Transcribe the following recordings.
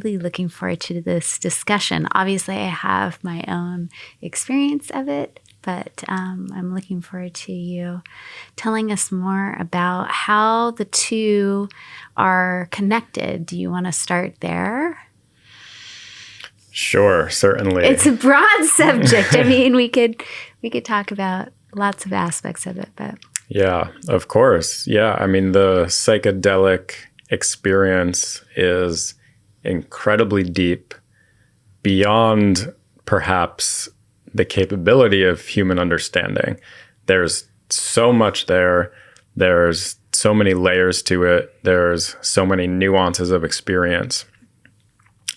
really looking forward to this discussion. Obviously, I have my own experience of it, but I'm looking forward to you telling us more about how the two are connected. Do you want to start there? Sure, certainly. It's a broad subject. I mean, we could talk about lots of aspects of it, but yeah, of course. Yeah, I mean, the psychedelic experience is incredibly deep, beyond perhaps the capability of human understanding. There's so much there. There's so many layers to it. There's so many nuances of experience.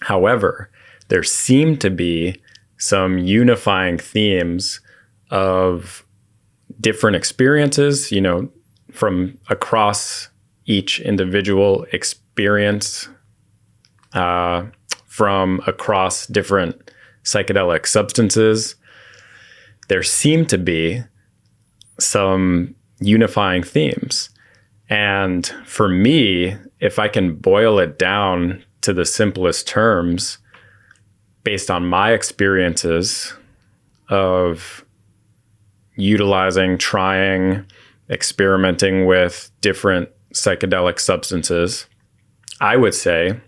However, there seem to be some unifying themes of different experiences, from across each individual experience, from across different psychedelic substances. There seem to be some unifying themes. And for me, if I can boil it down to the simplest terms, based on my experiences of utilizing, trying, experimenting with different psychedelic substances, I would say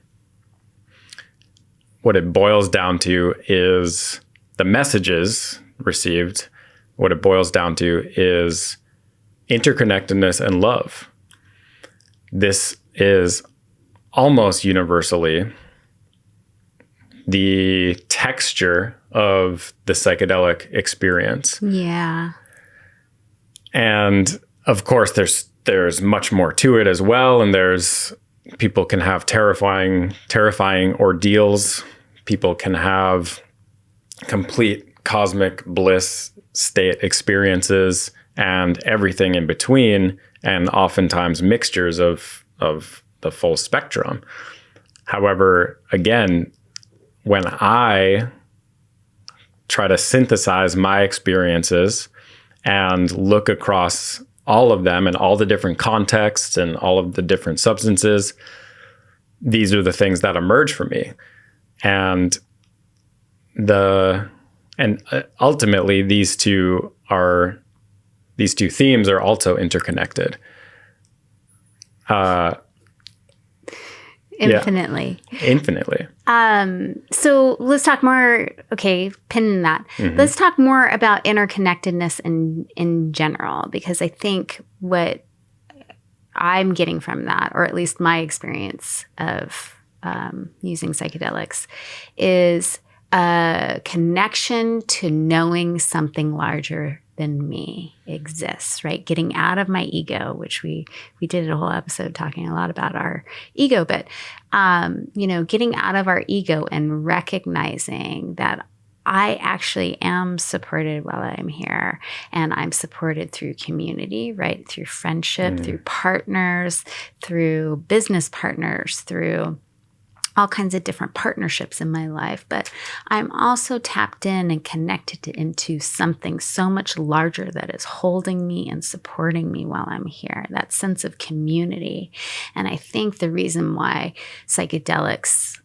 what it boils down to is the messages received. What it boils down to is interconnectedness and love. This is almost universally the texture of the psychedelic experience. yeah. And of course, there's much more to it as well. And people can have terrifying ordeals. People can have complete cosmic bliss state experiences and everything in between, and oftentimes mixtures of the full spectrum. However, again, when I try to synthesize my experiences and look across all of them and all the different contexts and all of the different substances, these are the things that emerge for me. And ultimately these two themes are also interconnected. Infinitely. Yeah, infinitely. So let's talk more. Okay, pin that. Mm-hmm. Let's talk more about interconnectedness in general, because I think what I'm getting from that, or at least my experience of using psychedelics, is a connection to knowing something larger than me exists, right? Getting out of my ego, which we did a whole episode talking a lot about our ego, but, getting out of our ego and recognizing that I actually am supported while I'm here, and I'm supported through community, right? Through friendship, through partners, through business partners, through all kinds of different partnerships in my life, but I'm also tapped in and connected into something so much larger that is holding me and supporting me while I'm here, that sense of community. And I think the reason why psychedelics,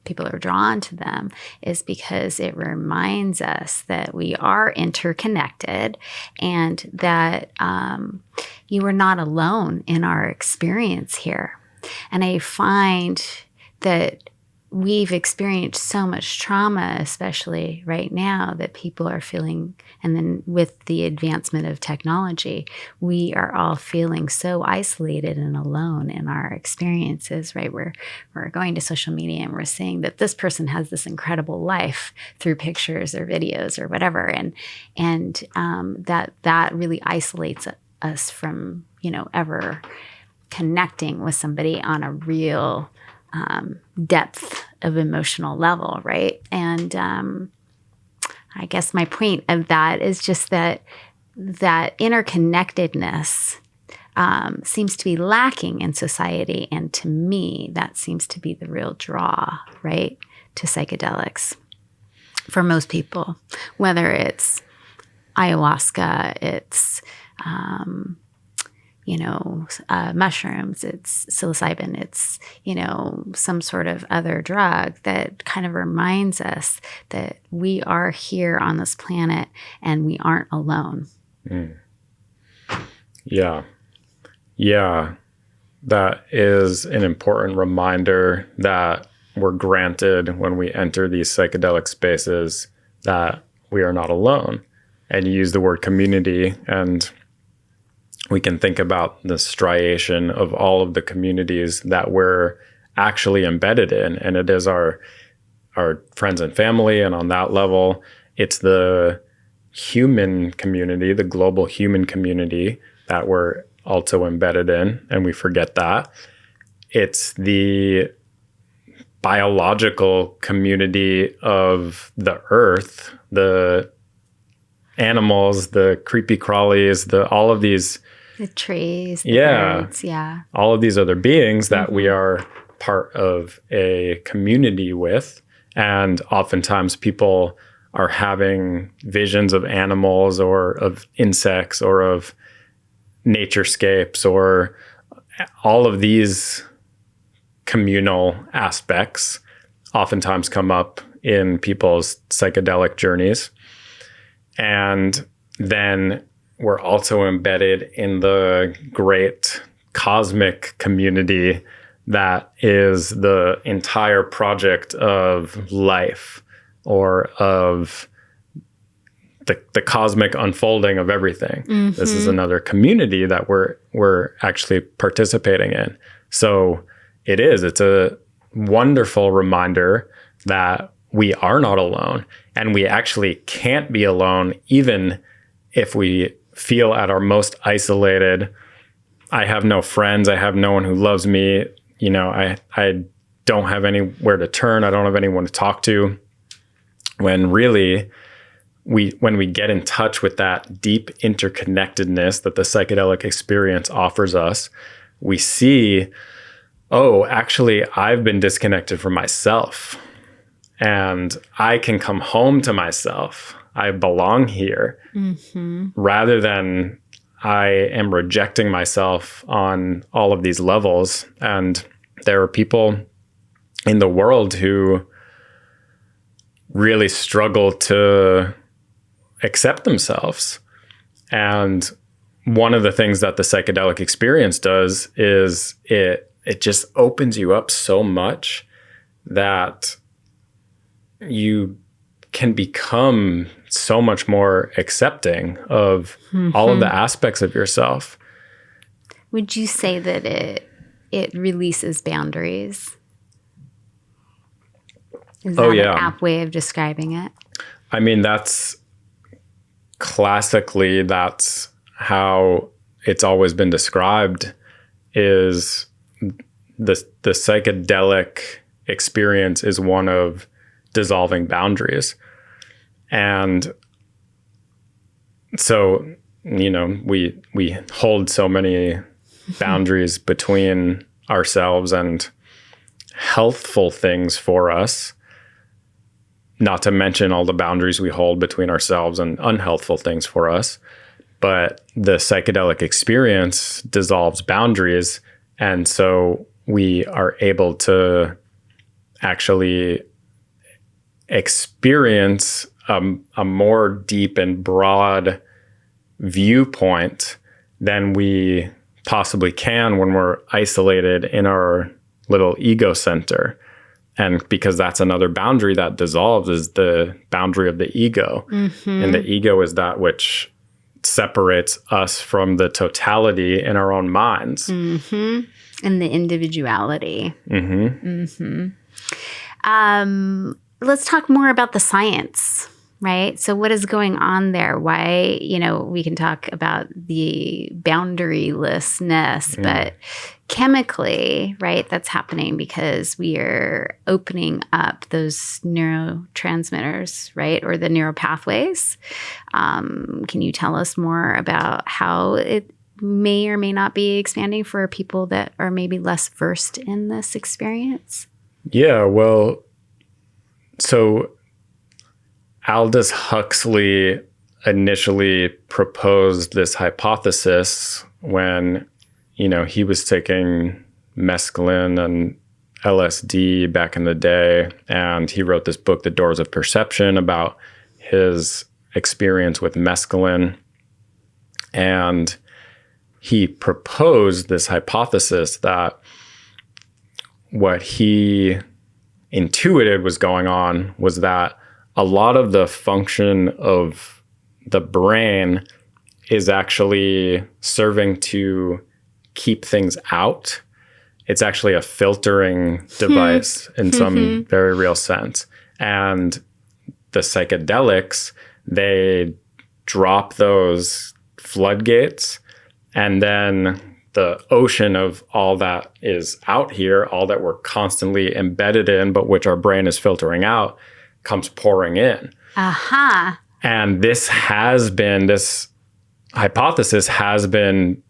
people are drawn to them, is because it reminds us that we are interconnected and that you are not alone in our experience here. And I find that we've experienced so much trauma, especially right now, that people are feeling, and then with the advancement of technology, we are all feeling so isolated and alone in our experiences, right? We're going to social media and we're seeing that this person has this incredible life through pictures or videos or whatever. And that really isolates us from, ever connecting with somebody on a real depth of emotional level, right? And I guess my point of that is just that interconnectedness seems to be lacking in society, and to me, that seems to be the real draw, right, to psychedelics for most people, whether it's ayahuasca, it's mushrooms, it's psilocybin, it's, some sort of other drug that kind of reminds us that we are here on this planet and we aren't alone. Yeah. Yeah. That is an important reminder that we're granted when we enter these psychedelic spaces, that we are not alone. And you use the word community, and we can think about the striation of all of the communities that we're actually embedded in. And it is our friends and family. And on that level, it's the human community, the global human community that we're also embedded in. And we forget that. It's the biological community of the earth, the animals, the creepy crawlies, all of these, the trees, the birds, all of these other beings that we are part of a community with. And oftentimes people are having visions of animals or of insects or of naturescapes or all of these communal aspects oftentimes come up in people's psychedelic journeys. And then we're also embedded in the great cosmic community that is the entire project of life, or of the cosmic unfolding of everything. This is another community that we're actually participating in. So it's a wonderful reminder that we are not alone, and we actually can't be alone, even if we feel at our most isolated. I have no friends. I have no one who loves me. I don't have anywhere to turn. I don't have anyone to talk to. When really, when we get in touch with that deep interconnectedness that the psychedelic experience offers us, we see, oh, actually, I've been disconnected from myself, and I can come home to myself. I belong here, rather than I am rejecting myself on all of these levels. And there are people in the world who really struggle to accept themselves. And one of the things that the psychedelic experience does is it just opens you up so much that you can become so much more accepting of all of the aspects of yourself. Would you say that it releases boundaries? Is that an apt way of describing it? I mean, that's how it's always been described, is the psychedelic experience is one of dissolving boundaries. And so, we hold so many boundaries between ourselves and healthful things for us, not to mention all the boundaries we hold between ourselves and unhealthful things for us. But the psychedelic experience dissolves boundaries. And so we are able to actually experience a more deep and broad viewpoint than we possibly can when we're isolated in our little ego center. And because that's another boundary that dissolves, is the boundary of the ego. And the ego is that which separates us from the totality in our own minds. And the individuality. Let's talk more about the science, right? So what is going on there? Why, we can talk about the boundarylessness, but chemically, right, that's happening because we are opening up those neurotransmitters, right, or the neural pathways. Can you tell us more about how it may or may not be expanding for people that are maybe less versed in this experience? Yeah, well, so Aldous Huxley initially proposed this hypothesis when he was taking mescaline and LSD back in the day, and he wrote this book, The Doors of Perception, about his experience with mescaline. And he proposed this hypothesis that what he intuited was going on was that a lot of the function of the brain is actually serving to keep things out. It's actually a filtering device in some very real sense. And the psychedelics, they drop those floodgates, and then the ocean of all that is out here, all that we're constantly embedded in, but which our brain is filtering out, comes pouring in. Aha. And this hypothesis has been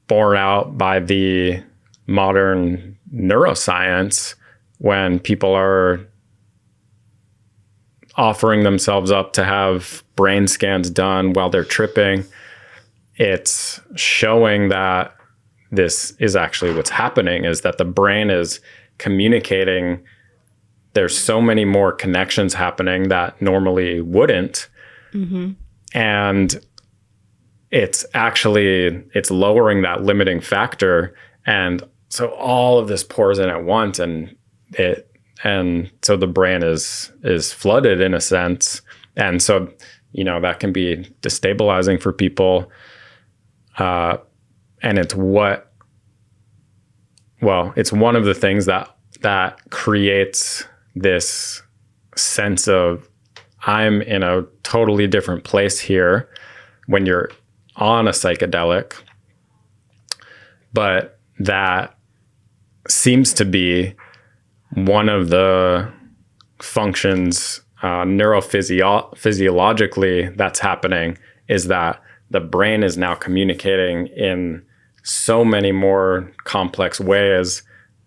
borne out by the modern neuroscience when people are offering themselves up to have brain scans done while they're tripping. It's showing that this is actually what's happening, is that the brain is communicating. There's so many more connections happening that normally wouldn't. And it's lowering that limiting factor. And so all of this pours in at once, and so the brain is flooded in a sense. And so, that can be destabilizing for people. And it's one of the things that creates this sense of, I'm in a totally different place here when you're on a psychedelic. But that seems to be one of the functions neurophysiologically that's happening, is that the brain is now communicating in so many more complex ways,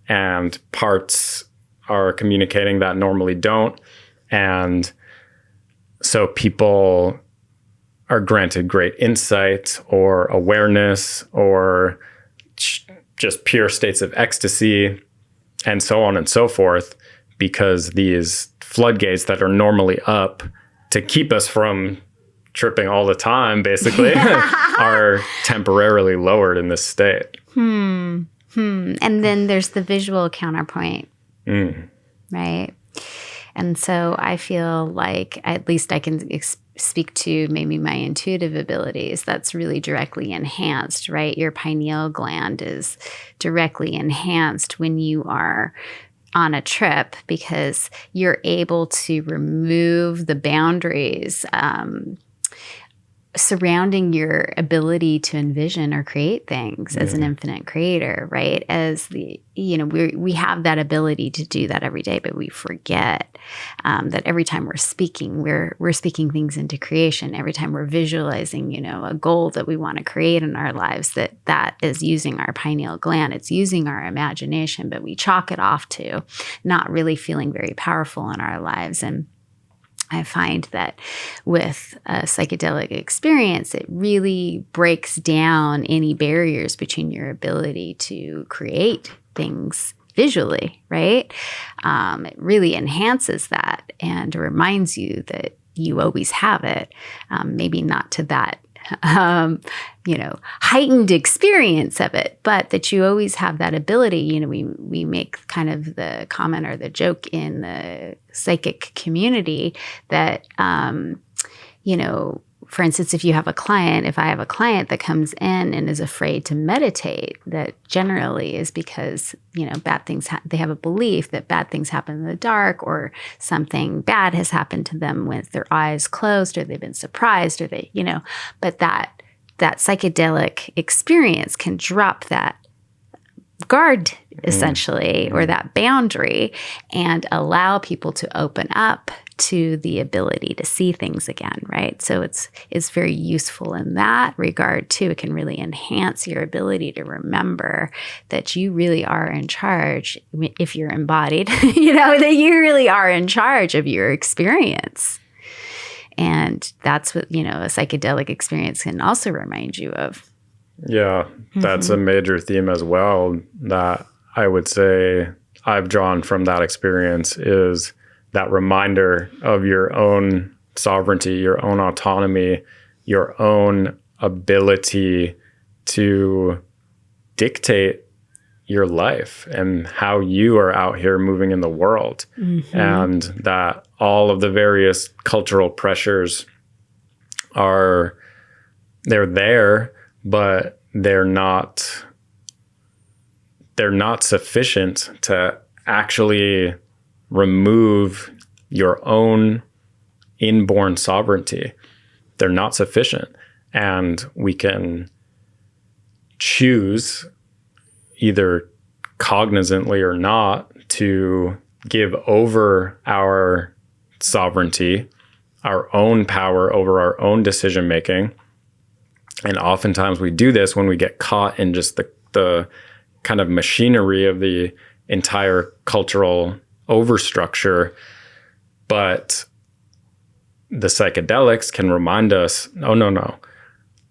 and parts are communicating that normally don't. And so people are granted great insight or awareness or just pure states of ecstasy and so on and so forth, because these floodgates that are normally up to keep us from tripping all the time, basically, are temporarily lowered in this state. And then there's the visual counterpoint, right? And so I feel like, at least I can speak to maybe my intuitive abilities, that's really directly enhanced, right? Your pineal gland is directly enhanced when you are on a trip, because you're able to remove the boundaries surrounding your ability to envision or create things as an infinite creator, right? As we have that ability to do that every day, but we forget that every time we're speaking, we're speaking things into creation. Every time we're visualizing, a goal that we want to create in our lives, that is using our pineal gland. It's using our imagination, but we chalk it off to not really feeling very powerful in our lives. And I find that with a psychedelic experience, it really breaks down any barriers between your ability to create things visually, right? It really enhances that and reminds you that you always have it. Maybe not to that heightened experience of it, but that you always have that ability. We make kind of the comment or the joke in the psychic community that, for instance, if I have a client that comes in and is afraid to meditate, that generally is because, bad things, they have a belief that bad things happen in the dark, or something bad has happened to them with their eyes closed, or they've been surprised, or but that psychedelic experience can drop that guard, essentially, or that boundary, and allow people to open up to the ability to see things again, right? So it's very useful in that regard too. It can really enhance your ability to remember that you really are in charge if you're embodied, that you really are in charge of your experience. And that's what, a psychedelic experience can also remind you of. Yeah, that's a major theme as well that I would say I've drawn from that experience, is that reminder of your own sovereignty, your own autonomy, your own ability to dictate your life and how you are out here moving in the world. And that all of the various cultural pressures they're there, but they're not sufficient to actually remove your own inborn sovereignty. They're not sufficient. And we can choose, either cognizantly or not, to give over our sovereignty, our own power over our own decision making. And oftentimes we do this when we get caught in just the kind of machinery of the entire cultural overstructure. But the psychedelics can remind us, no.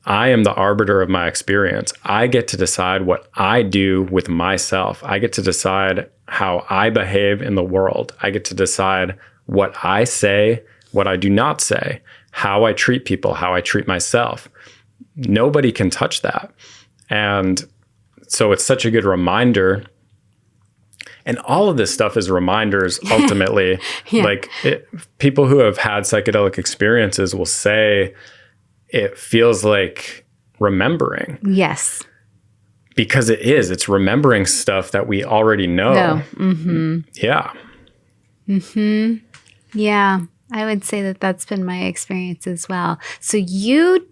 I am the arbiter of my experience. I get to decide what I do with myself. I get to decide how I behave in the world. I get to decide what I say, what I do not say, how I treat people, how I treat myself. Nobody can touch that. And so it's such a good reminder. And all of this stuff is reminders, ultimately. People who have had psychedelic experiences will say it feels like remembering. Yes. Because it's remembering stuff that we already know. No. Mm-hmm. Yeah. Mm-hmm. Yeah. I would say that that's been my experience as well. So you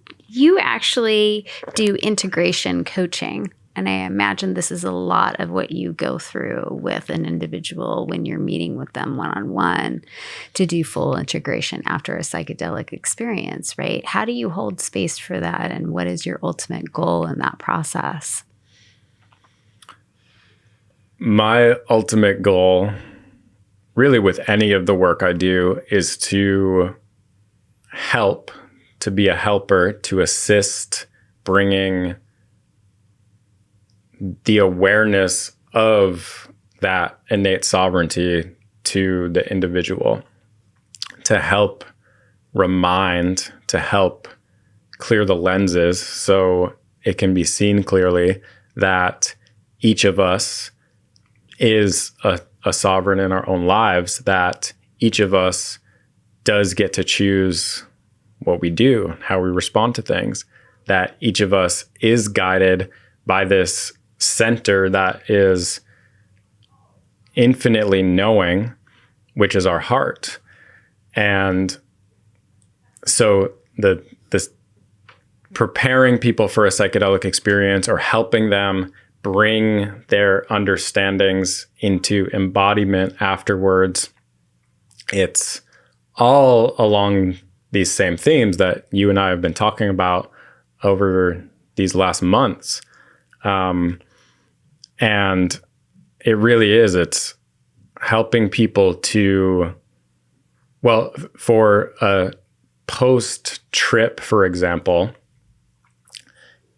actually do integration coaching. And I imagine this is a lot of what you go through with an individual when you're meeting with them one-on-one to do full integration after a psychedelic experience, right? How do you hold space for that? And what is your ultimate goal in that process? My ultimate goal, really with any of the work I do, is to help, to be a helper, to assist bringing the awareness of that innate sovereignty to the individual, to help remind, to help clear the lenses so it can be seen clearly that each of us is a sovereign in our own lives, that each of us does get to choose what we do, how we respond to things, that each of us is guided by this center that is infinitely knowing, which is our heart. And so this preparing people for a psychedelic experience or helping them bring their understandings into embodiment afterwards, it's all along these same themes that you and I have been talking about over these last months. And it really is, it's helping people to, well, for a post-trip, for example,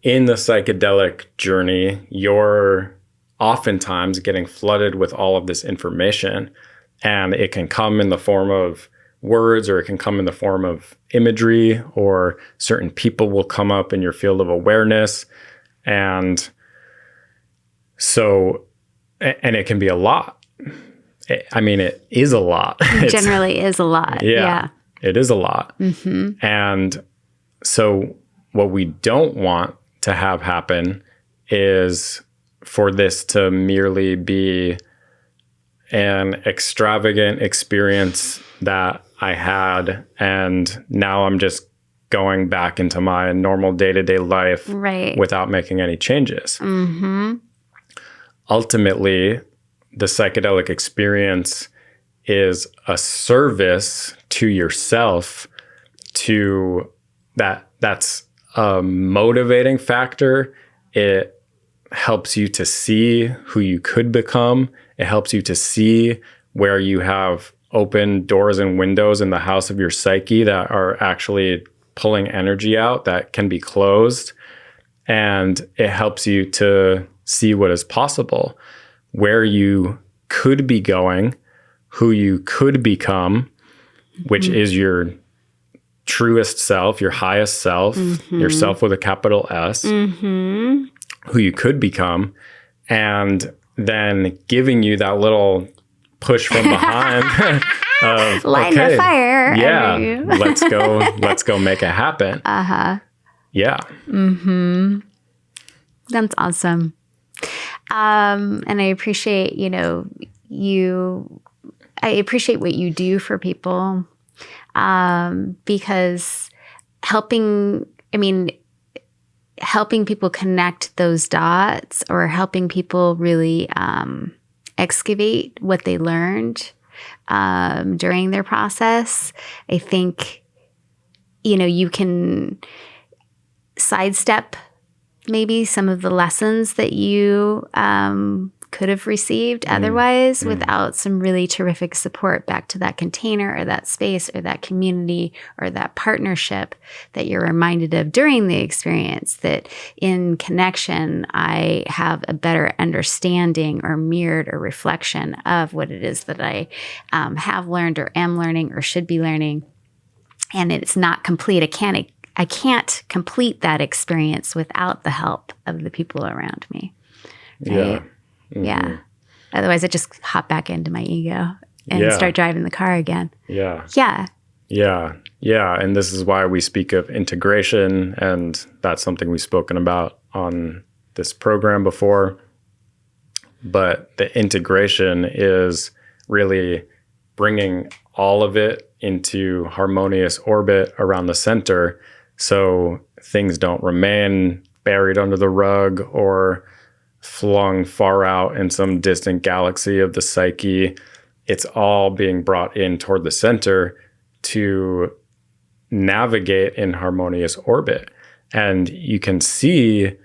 in the psychedelic journey, you're oftentimes getting flooded with all of this information, and it can come in the form of words, or it can come in the form of imagery, or certain people will come up in your field of awareness. And so, and it can be a lot. I mean, it is a lot. It generally is a lot. Yeah. It is a lot. Mm-hmm. And so what we don't want to have happen is for this to merely be an extravagant experience that I had, and now I'm just going back into my normal day-to-day life, right, without making any changes. Mm-hmm. Ultimately, the psychedelic experience is a service to yourself, to that's a motivating factor. It helps you to see who you could become. It helps you to see where you have open doors and windows in the house of your psyche that are actually pulling energy out that can be closed. And it helps you to see what is possible, where you could be going, who you could become, which is your truest self, your highest self, yourself with a capital S, who you could become, and then giving you that little push from behind of light the fire. Yeah, let's go make it happen. Yeah. That's awesome. And I appreciate, I appreciate what you do for people, because helping people connect those dots, or helping people really excavate what they learned during their process, I think, you can sidestep maybe some of the lessons that you could have received otherwise without some really terrific support back to that container or that space or that community or that partnership that you're reminded of during the experience, that in connection, I have a better understanding or mirrored or reflection of what it is that I have learned or am learning or should be learning. And it's not complete. I can't complete that experience without the help of the people around me. Right? Yeah. Otherwise, I just hop back into my ego and start driving the car again. Yeah. And this is why we speak of integration, and that's something we've spoken about on this program before. But the integration is really bringing all of it into harmonious orbit around the center, so things don't remain buried under the rug or flung far out in some distant galaxy of the psyche. It's all being brought in toward the center to navigate in harmonious orbit. And you can see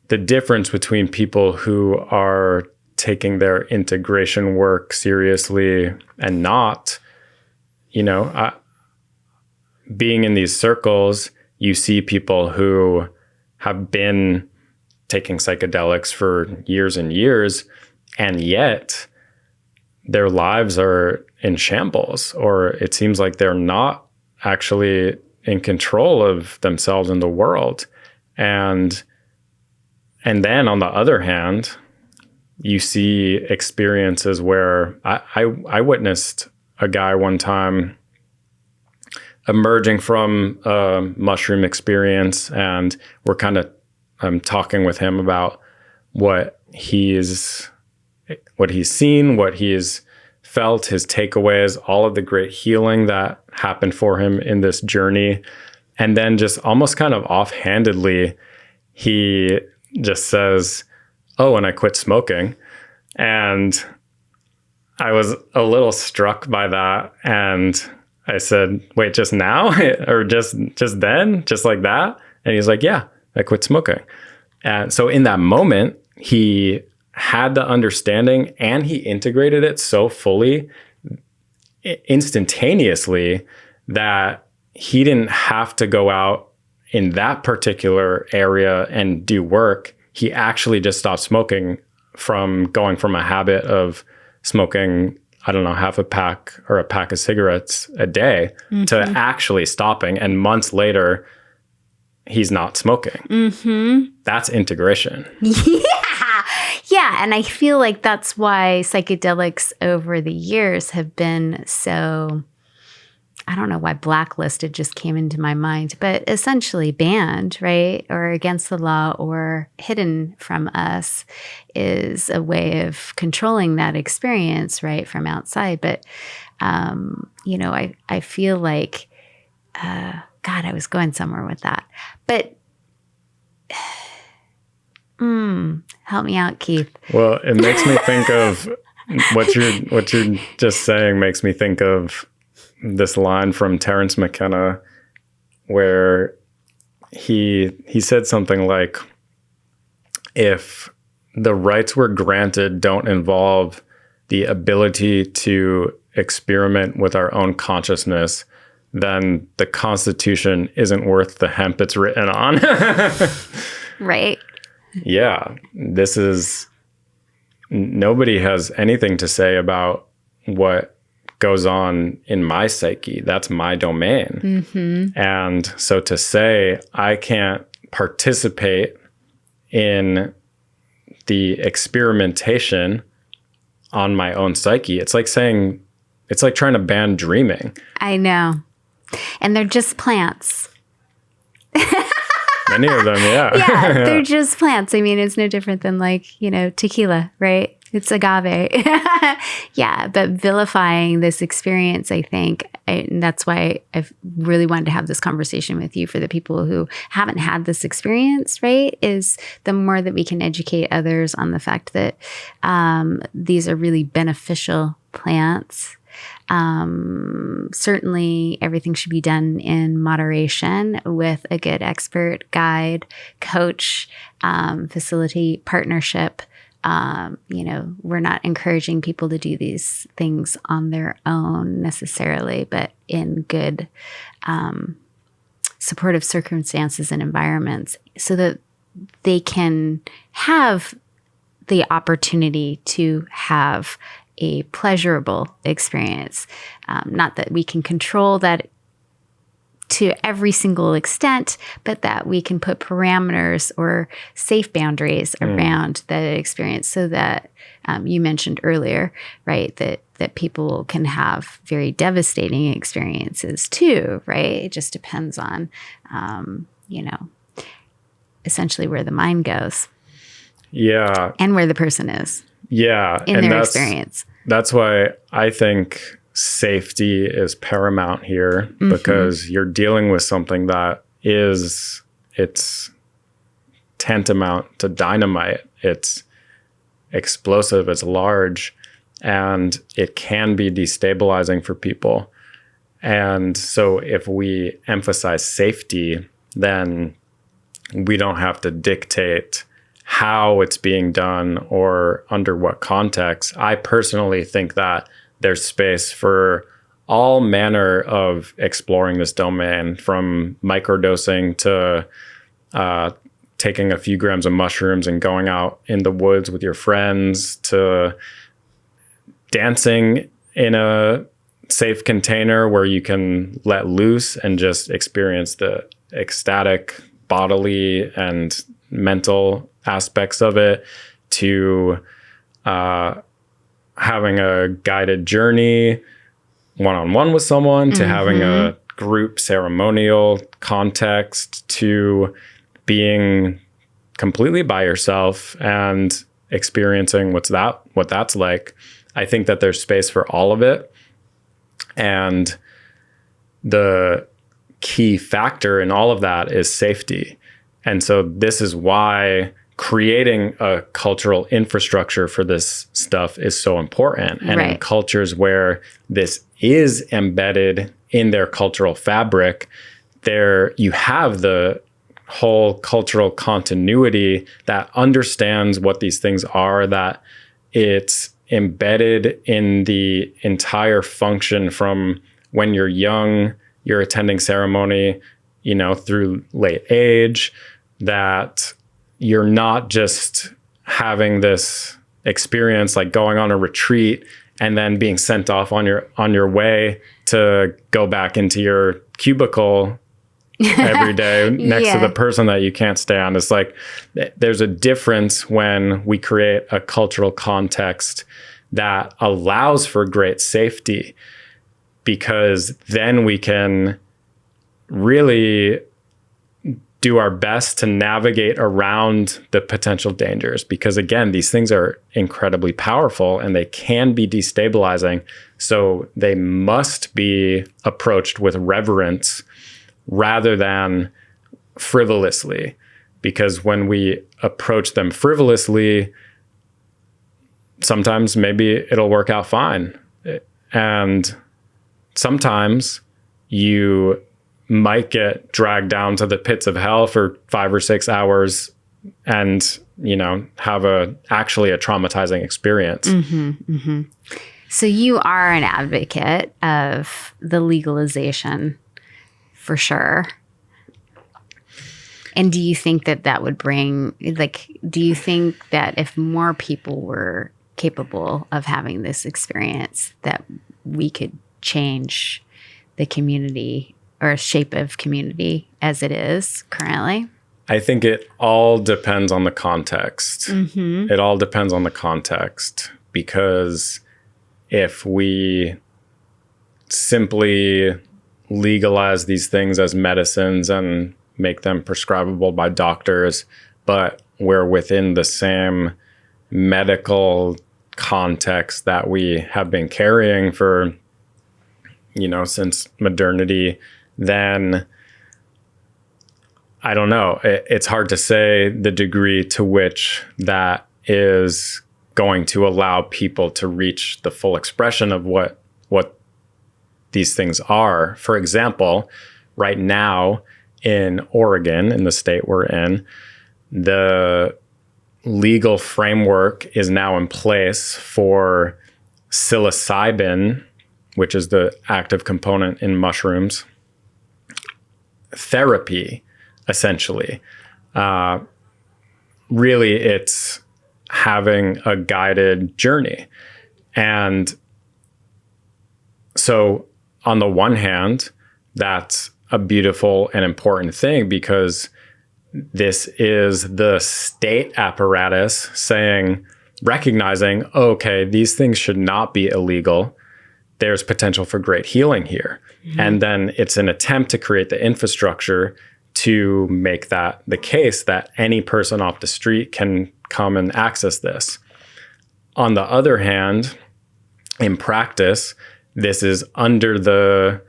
the difference between people who are taking their integration work seriously and not. Being in these circles, you see people who have been taking psychedelics for years and years, and yet their lives are in shambles, or it seems like they're not actually in control of themselves and the world. And then on the other hand, you see experiences where I witnessed a guy one time emerging from a mushroom experience, and we're kind of talking with him about what he's seen, what he's felt, his takeaways, all of the great healing that happened for him in this journey. And then just almost kind of offhandedly, he just says, "Oh, and I quit smoking." And I was a little struck by that. And I said, "Wait, just now?" or just then? Just like that? And he's like, "Yeah, I quit smoking." And so in that moment, he had the understanding and he integrated it so fully, instantaneously, that he didn't have to go out in that particular area and do work. He actually just stopped smoking, from going from a habit of smoking, I don't know, half a pack or a pack of cigarettes a day to actually stopping. And months later, he's not smoking. That's integration. Yeah. And I feel like that's why psychedelics over the years have been so, I don't know why blacklisted just came into my mind, but essentially banned, right? Or against the law or hidden from us, is a way of controlling that experience, right, from outside. But, I feel like, God, I was going somewhere with that. But help me out, Keith. Well, it makes me think of what you're just saying makes me think of this line from Terence McKenna, where he said something like, if the rights we're granted don't involve the ability to experiment with our own consciousness, then the Constitution isn't worth the hemp it's written on. Right. Yeah. Nobody has anything to say about what goes on in my psyche. That's my domain. Mm-hmm. And so to say I can't participate in the experimentation on my own psyche, it's like trying to ban dreaming. I know. And they're just plants. Many of them, yeah. Yeah, they're just plants. I mean, it's no different than tequila, right? It's agave. Yeah, but vilifying this experience, I think, and that's why I've really wanted to have this conversation with you for the people who haven't had this experience, right? Is the more that we can educate others on the fact that these are really beneficial plants. Certainly everything should be done in moderation with a good expert, guide, coach, facility, partnership. We're not encouraging people to do these things on their own necessarily, but in good, supportive circumstances and environments so that they can have the opportunity to have a pleasurable experience. Not that we can control that to every single extent, but that we can put parameters or safe boundaries around that experience so that you mentioned earlier, right, that people can have very devastating experiences too, right? It just depends on, essentially where the mind goes. Yeah. And where the person is. Yeah. In their experience. That's why I think safety is paramount here, because you're dealing with something that it's tantamount to dynamite. It's explosive, it's large, and it can be destabilizing for people. And so if we emphasize safety, then we don't have to dictate how it's being done or under what context. I personally think that there's space for all manner of exploring this domain, from microdosing to taking a few grams of mushrooms and going out in the woods with your friends, to dancing in a safe container where you can let loose and just experience the ecstatic bodily and mental aspects of it, to having a guided journey one-on-one with someone, to having a group ceremonial context, to being completely by yourself and experiencing what that's like. I think that there's space for all of it. And the key factor in all of that is safety. And so this is why creating a cultural infrastructure for this stuff is so important. And in cultures where this is embedded in their cultural fabric, there you have the whole cultural continuity that understands what these things are, that it's embedded in the entire function from when you're young, you're attending ceremony, through late age, that you're not just having this experience like going on a retreat and then being sent off on your way to go back into your cubicle every day next to the person that you can't stand. It's like there's a difference when we create a cultural context that allows for great safety, because then we can really do our best to navigate around the potential dangers, because again, these things are incredibly powerful and they can be destabilizing. So they must be approached with reverence rather than frivolously, because when we approach them frivolously, sometimes maybe it'll work out fine. And sometimes you might get dragged down to the pits of hell for 5 or 6 hours and, have actually a traumatizing experience. So you are an advocate of the legalization for sure. And do you think that would bring, like, do you think that if more people were capable of having this experience, that we could change the community or shape of community as it is currently? I think it all depends on the context. Mm-hmm. It all depends on the context, because if we simply legalize these things as medicines and make them prescribable by doctors, but we're within the same medical context that we have been carrying for, since modernity, then I don't know. It's hard to say the degree to which that is going to allow people to reach the full expression of what these things are. For example, right now in Oregon, in the state we're in, the legal framework is now in place for psilocybin, which is the active component in mushrooms, therapy, essentially. Really, it's having a guided journey. And so on the one hand, that's a beautiful and important thing, because this is the state apparatus recognizing, okay, these things should not be illegal. There's potential for great healing here. Mm-hmm. And then it's an attempt to create the infrastructure to make that the case, that any person off the street can come and access this. On the other hand, in practice, this is under the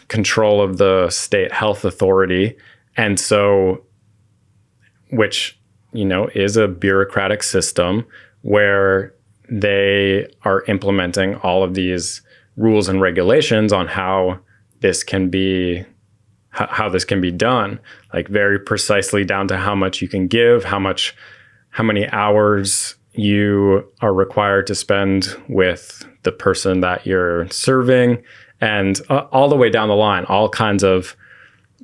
control of the state health authority. And so, which, is a bureaucratic system where they are implementing all of these rules and regulations on how this can be done, like very precisely down to how much you can give, how many hours you are required to spend with the person that you're serving, and all the way down the line, all kinds of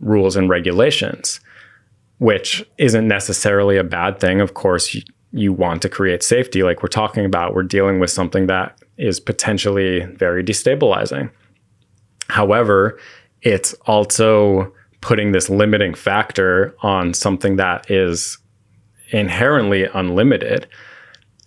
rules and regulations, which isn't necessarily a bad thing. Of course, you want to create safety. Like we're talking about, we're dealing with something that is potentially very destabilizing. However, it's also putting this limiting factor on something that is inherently unlimited.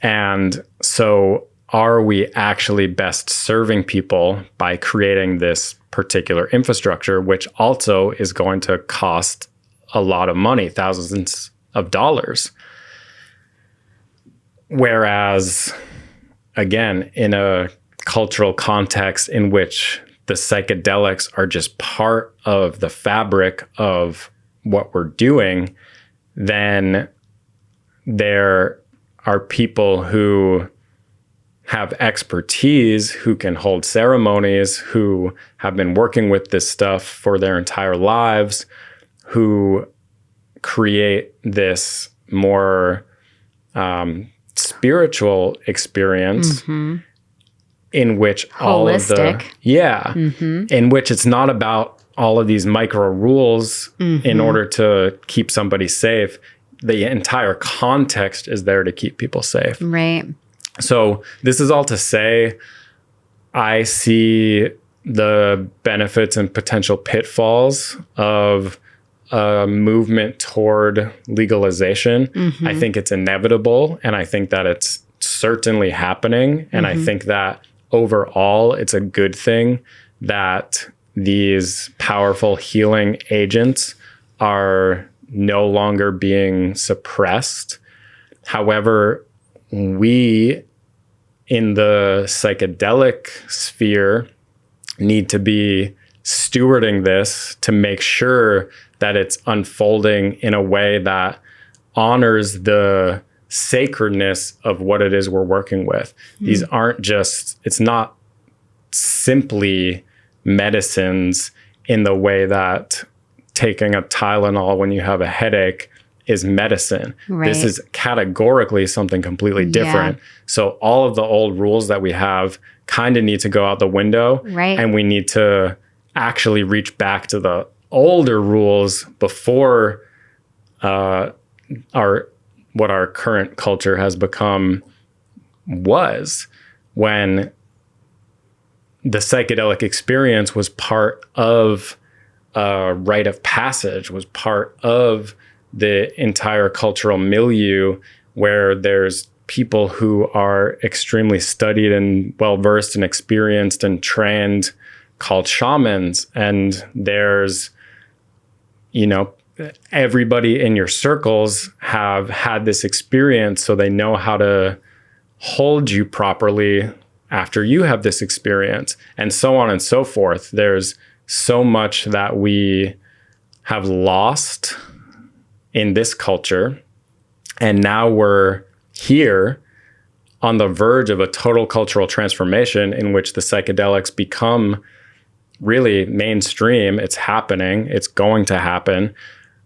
And so are we actually best serving people by creating this particular infrastructure, which also is going to cost a lot of money, thousands of dollars? Whereas, again, in a cultural context in which the psychedelics are just part of the fabric of what we're doing, then there are people who have expertise, who can hold ceremonies, who have been working with this stuff for their entire lives, who create this more spiritual experience, mm-hmm. in which holistic. In which it's not about all of these micro rules, mm-hmm. in order to keep somebody safe. The entire context is there to keep people safe. Right. So this is all to say, I see the benefits and potential pitfalls of a movement toward legalization. Mm-hmm. I think it's inevitable, and I think that it's certainly happening. And mm-hmm. I think that overall, it's a good thing that these powerful healing agents are no longer being suppressed. However, we in the psychedelic sphere need to be stewarding this to make sure that it's unfolding in a way that honors the sacredness of what it is we're working with. Mm. These aren't just, it's not simply medicines in the way that taking a Tylenol when you have a headache is medicine. Right. This is categorically something completely different. Yeah. So all of the old rules that we have kind of need to go out the window. Right. And we need to actually reach back to the older rules before what our current culture has become was, when the psychedelic experience was part of a rite of passage, was part of the entire cultural milieu, where there's people who are extremely studied and well-versed and experienced and trained, called shamans. And there's, everybody in your circles have had this experience, so they know how to hold you properly after you have this experience, and so on and so forth. There's so much that we have lost in this culture, and now we're here on the verge of a total cultural transformation in which the psychedelics become really mainstream. It's happening. It's going to happen.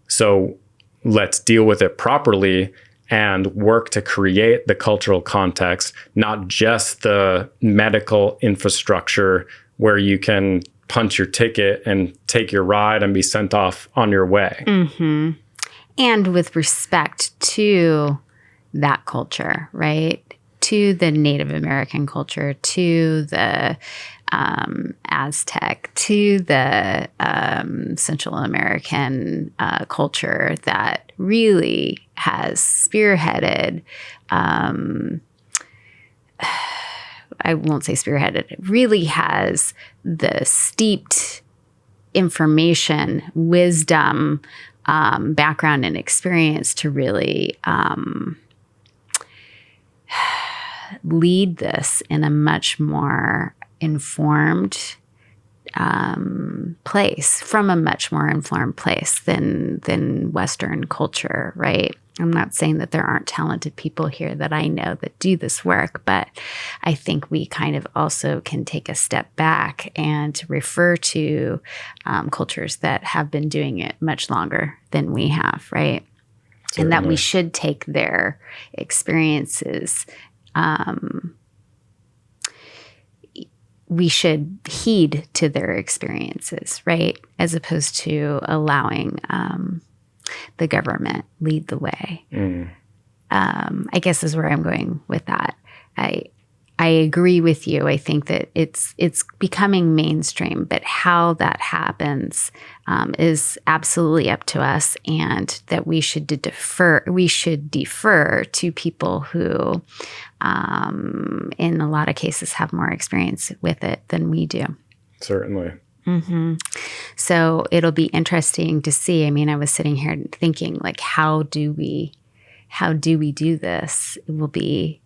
So let's deal with it properly and work to create the cultural context, not just the medical infrastructure where you can punch your ticket and take your ride and be sent off on your way. Mm-hmm. And with respect to that culture, right? To the Native American culture, to the Aztec, to the Central American culture that really has spearheaded, I won't say spearheaded, it really has the steeped information, wisdom, background, and experience to really lead this in a much more informed place, from a much more informed place than Western culture, right? I'm not saying that there aren't talented people here that I know that do this work, but I think we kind of also can take a step back and refer to cultures that have been doing it much longer than we have, right? Certainly. And that we should take their experiences, we should heed to their experiences, right? As opposed to allowing the government lead the way. I guess is where I'm going with that. I agree with you. I think that it's becoming mainstream, but how that happens is absolutely up to us, and that we should defer to people who, in a lot of cases, have more experience with it than we do. Certainly. Mm-hmm. So it'll be interesting to see. I mean, I was sitting here thinking, like, how do we do this? It will be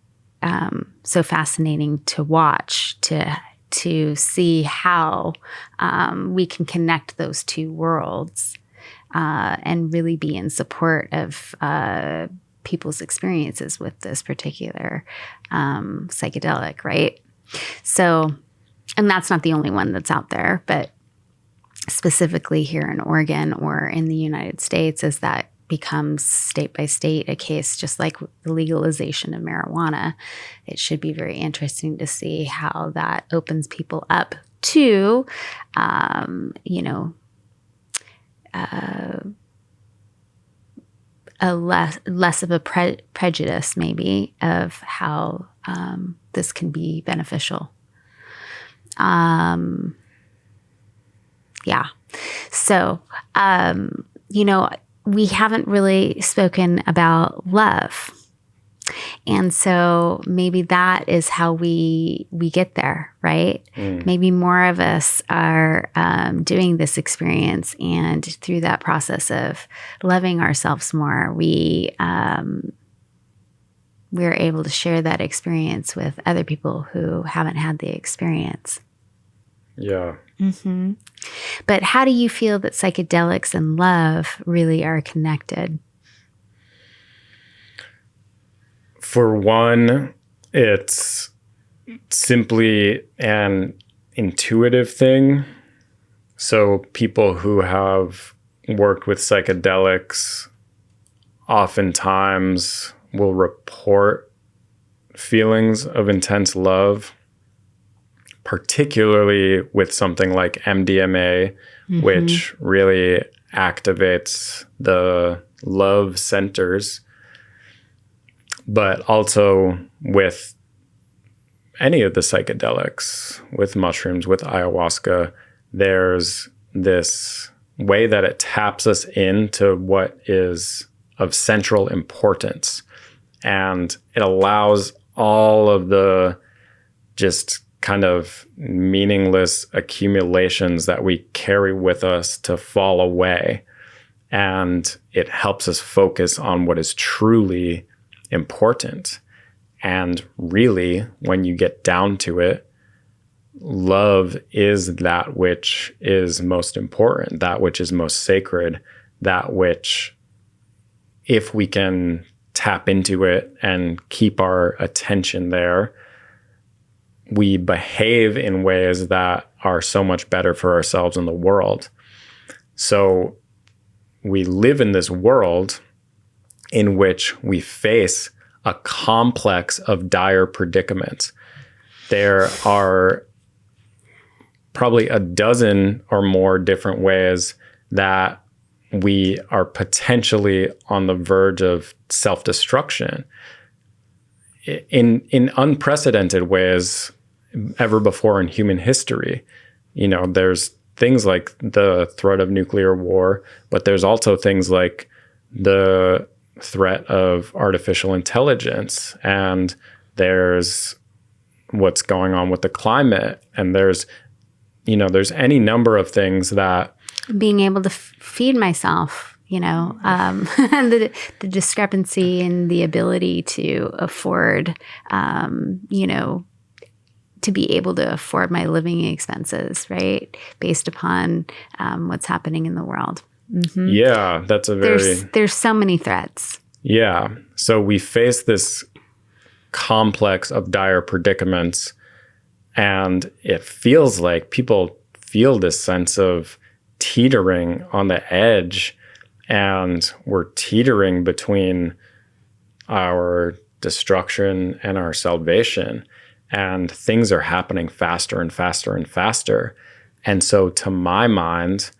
so fascinating to watch, to see how we can connect those two worlds and really be in support of people's experiences with this particular psychedelic, right? So, and that's not the only one that's out there, but specifically here in Oregon or in the United States, as that becomes state by state a case, just like the legalization of marijuana, it should be very interesting to see how that opens people up to, a less of a prejudice, maybe, of how this can be beneficial. Yeah. So, we haven't really spoken about love. And so maybe that is how we get there, right? Maybe more of us are doing this experience, and through that process of loving ourselves more, we're able to share that experience with other people who haven't had the experience. Yeah. Mm-hmm. But how do you feel that psychedelics and love really are connected? For one, it's simply an intuitive thing. So people who have worked with psychedelics oftentimes will report feelings of intense love, particularly with something like MDMA, which really activates the love centers, but also with any of the psychedelics, with mushrooms, with ayahuasca, there's this way that it taps us into what is of central importance. And it allows all of the just kind of meaningless accumulations that we carry with us to fall away. And it helps us focus on what is truly important. And really, when you get down to it, love is that which is most important, that which is most sacred, that which, if we can tap into it and keep our attention there, we behave in ways that are so much better for ourselves and the world. So we live in this world in which we face a complex of dire predicaments. There are probably a dozen or more different ways that we are potentially on the verge of self-destruction in unprecedented ways ever before in human history. You know, there's things like the threat of nuclear war, but there's also things like the threat of artificial intelligence, and there's what's going on with the climate, and there's any number of things that being able to feed myself, the discrepancy in the ability to afford, to be able to afford my living expenses, right? Based upon what's happening in the world. Mm-hmm. Yeah, that's there's so many threats. Yeah. So we face this complex of dire predicaments, and it feels like people feel this sense of teetering on the edge, and we're teetering between our destruction and our salvation, and things are happening faster and faster and faster. And so to my mind,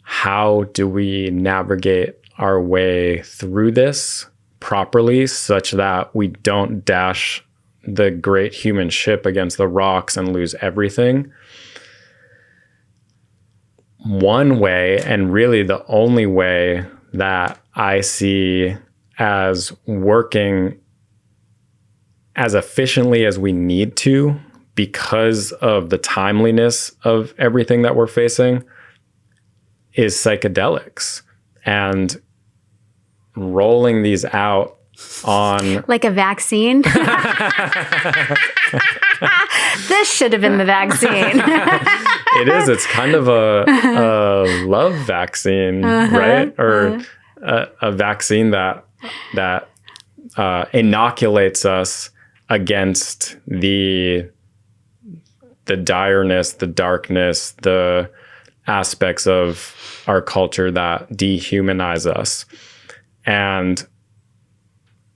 how do we navigate our way through this properly such that we don't dash the great human ship against the rocks and lose everything? One way, and really the only way that I see as working as efficiently as we need to, because of the timeliness of everything that we're facing, is psychedelics, and rolling these out on like a vaccine. This should have been the vaccine. It is. It's kind of a love vaccine, right? Or a vaccine that inoculates us against the direness, the darkness, the aspects of our culture that dehumanize us. And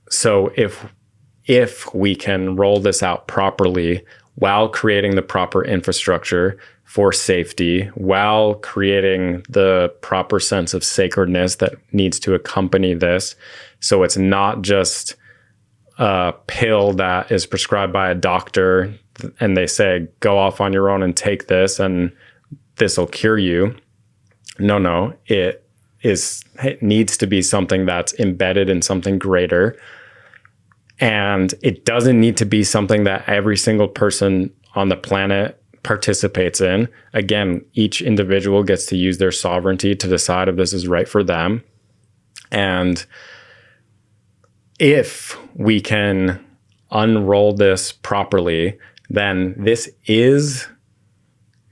so if we can roll this out properly while creating the proper infrastructure for safety, while creating the proper sense of sacredness that needs to accompany this, so it's not just a pill that is prescribed by a doctor and they say, go off on your own and take this and this will cure you. No, it needs to be something that's embedded in something greater. And it doesn't need to be something that every single person on the planet participates in. Again, each individual gets to use their sovereignty to decide if this is right for them. And if we can unroll this properly, then this is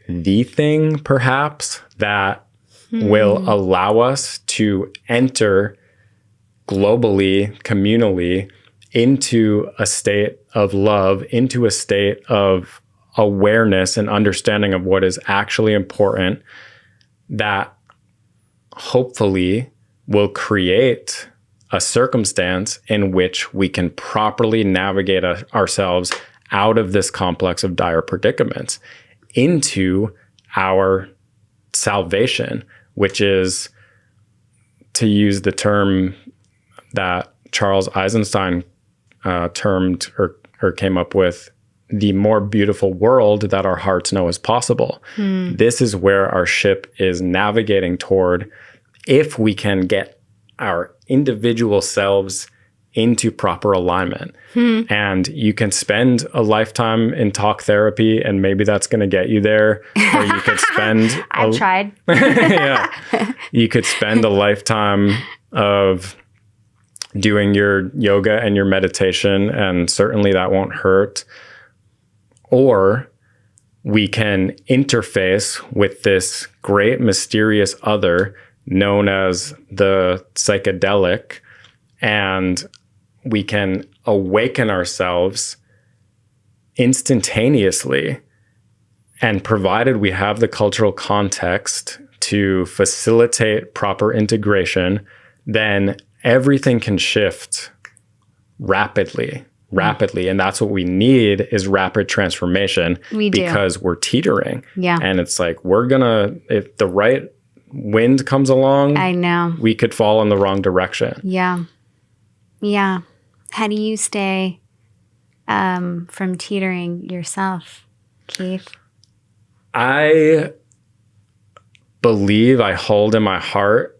the thing, perhaps, that will allow us to enter globally, communally, into a state of love, into a state of awareness and understanding of what is actually important, that hopefully will create a circumstance in which we can properly navigate ourselves out of this complex of dire predicaments into our salvation, which is, to use the term that Charles Eisenstein termed or came up with, the more beautiful world that our hearts know is possible. This is where our ship is navigating toward, if we can get our individual selves into proper alignment. And you can spend a lifetime in talk therapy, and maybe that's going to get you there. Or you could spend I've tried. Yeah. You could spend a lifetime of doing your yoga and your meditation, and certainly that won't hurt. Or we can interface with this great mysterious other known as the psychedelic, and we can awaken ourselves instantaneously. And provided we have the cultural context to facilitate proper integration, then everything can shift rapidly. And that's what we need, is rapid transformation. We do. Because we're teetering. Yeah. And it's like, if the right wind comes along, I know, we could fall in the wrong direction. Yeah. How do you stay from teetering yourself, Keith? I believe I hold in my heart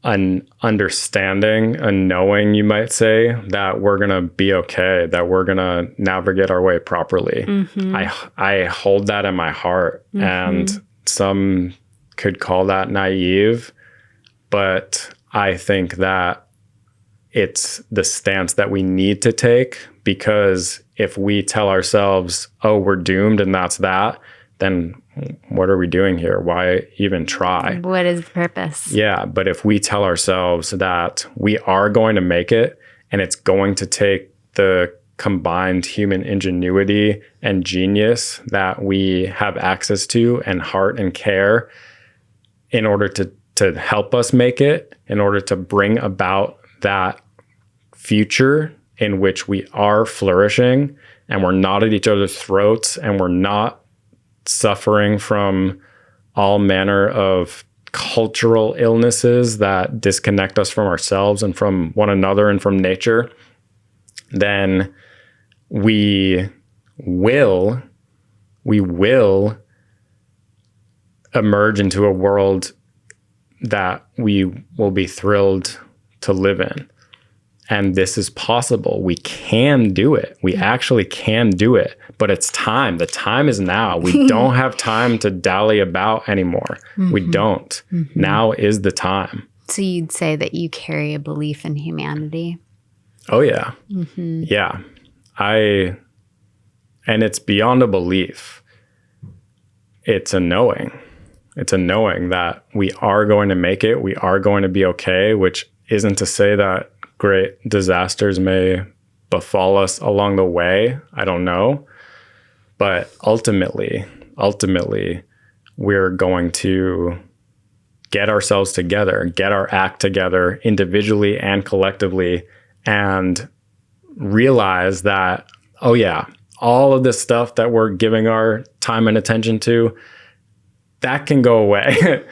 an understanding, a knowing, you might say, that we're going to be okay, that we're going to navigate our way properly. I hold that in my heart. And some could call that naive, but I think that it's the stance that we need to take, because if we tell ourselves, oh, we're doomed and that's that, then what are we doing here? Why even try? What is the purpose? Yeah, but if we tell ourselves that we are going to make it, and it's going to take the combined human ingenuity and genius that we have access to, and heart and care, in order to help us make it, in order to bring about that future in which we are flourishing, and we're not at each other's throats, and we're not suffering from all manner of cultural illnesses that disconnect us from ourselves and from one another and from nature, then we will emerge into a world that we will be thrilled to live in. And this is possible. We can do it. We actually can do it. But it's time. The time is now. We don't have time to dally about anymore. We don't. Now is the time. So you'd say that you carry a belief in humanity? Oh, yeah. Yeah. And it's beyond a belief. It's a knowing. It's a knowing that we are going to make it. We are going to be okay, which isn't to say that great disasters may befall us along the way. I don't know. But ultimately, we're going to get ourselves together, get our act together individually and collectively, and realize that, oh yeah, all of this stuff that we're giving our time and attention to, that can go away.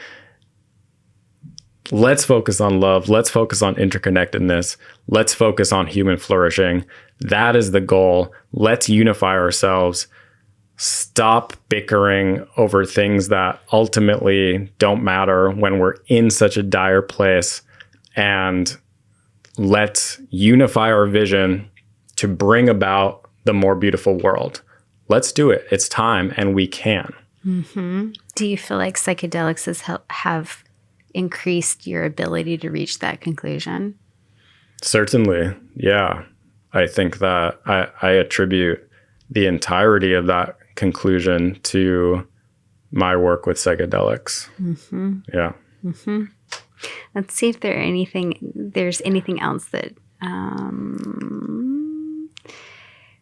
Let's focus on love. Let's focus on interconnectedness. Let's focus on human flourishing. That is the goal. Let's unify ourselves. Stop bickering over things that ultimately don't matter when we're in such a dire place. And let's unify our vision to bring about the more beautiful world. Let's do it. It's time, and we can. Do you feel like psychedelics have increased your ability to reach that conclusion? Certainly. Yeah. I think that I attribute the entirety of that conclusion to my work with psychedelics. Yeah. Let's see if there's anything else that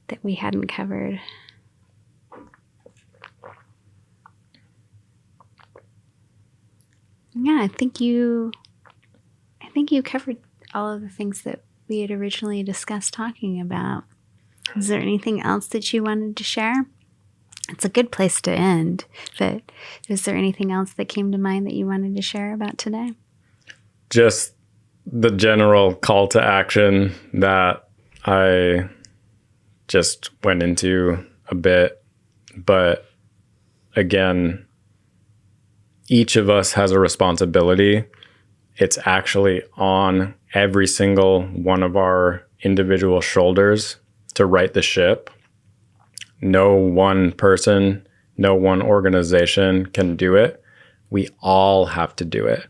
that we hadn't covered. Yeah, I think you covered all of the things that we had originally discussed talking about. Is there anything else that you wanted to share? It's a good place to end, but is there anything else that came to mind that you wanted to share about today? Just the general call to action that I just went into a bit. But again, each of us has a responsibility. It's actually on every single one of our individual shoulders to right the ship. No one person, no one organization can do it. We all have to do it.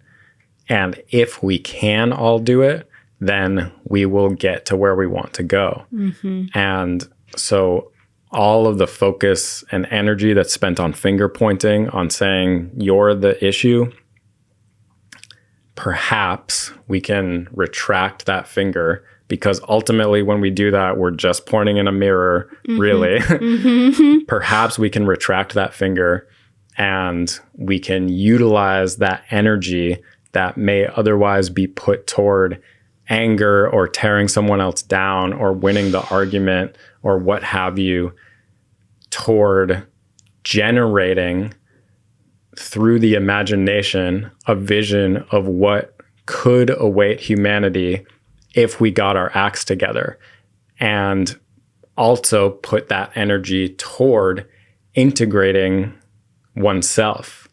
And if we can all do it, then we will get to where we want to go. Mm-hmm. And so all of the focus and energy that's spent on finger pointing, on saying you're the issue, perhaps we can retract that finger, because ultimately when we do that, we're just pointing in a mirror, really. Mm-hmm. Perhaps we can retract that finger and we can utilize that energy that may otherwise be put toward anger or tearing someone else down or winning the argument or what have you, toward generating through the imagination a vision of what could await humanity if we got our acts together, and also put that energy toward integrating oneself.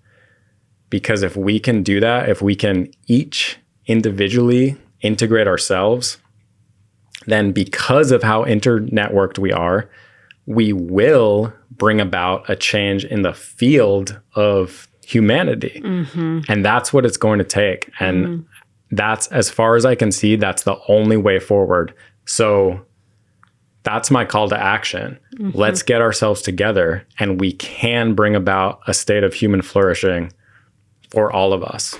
Because if we can do that, if we can each individually integrate ourselves, then because of how internetworked we are, we will bring about a change in the field of humanity. Mm-hmm. And that's what it's going to take. And that's, as far as I can see, that's the only way forward. So that's my call to action. Mm-hmm. Let's get ourselves together and we can bring about a state of human flourishing for all of us.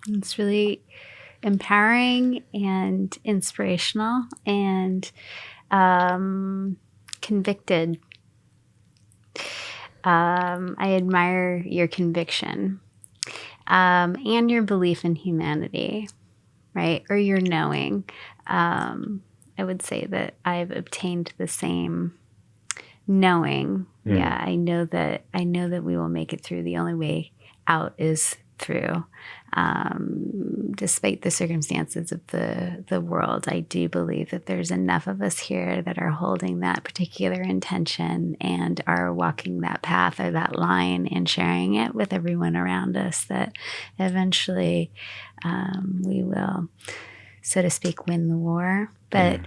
It's really empowering and inspirational and convicted. I admire your conviction and your belief in humanity, right? Or your knowing. I would say that I've obtained the same knowing. Yeah, I know that we will make it through. The only way out is through. Despite the circumstances of the world, I do believe that there's enough of us here that are holding that particular intention and are walking that path or that line and sharing it with everyone around us, that eventually we will, so to speak, win the war. But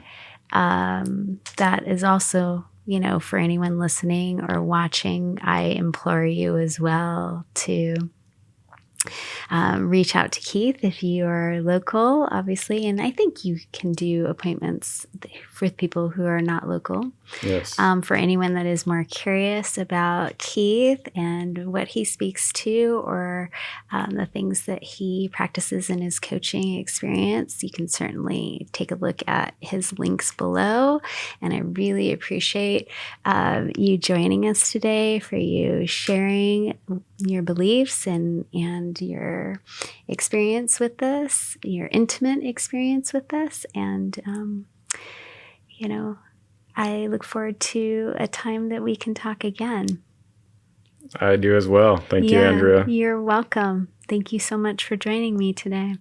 that is also, for anyone listening or watching, I implore you as well to reach out to Keith if you are local, obviously. And I think you can do appointments with people who are not local. Yes. For anyone that is more curious about Keith and what he speaks to, or the things that he practices in his coaching experience, you can certainly take a look at his links below. And I really appreciate you joining us today, for you sharing your beliefs and your experience with this, your intimate experience with this. And, I look forward to a time that we can talk again. I do as well. Thank you, Andrea. You're welcome. Thank you so much for joining me today.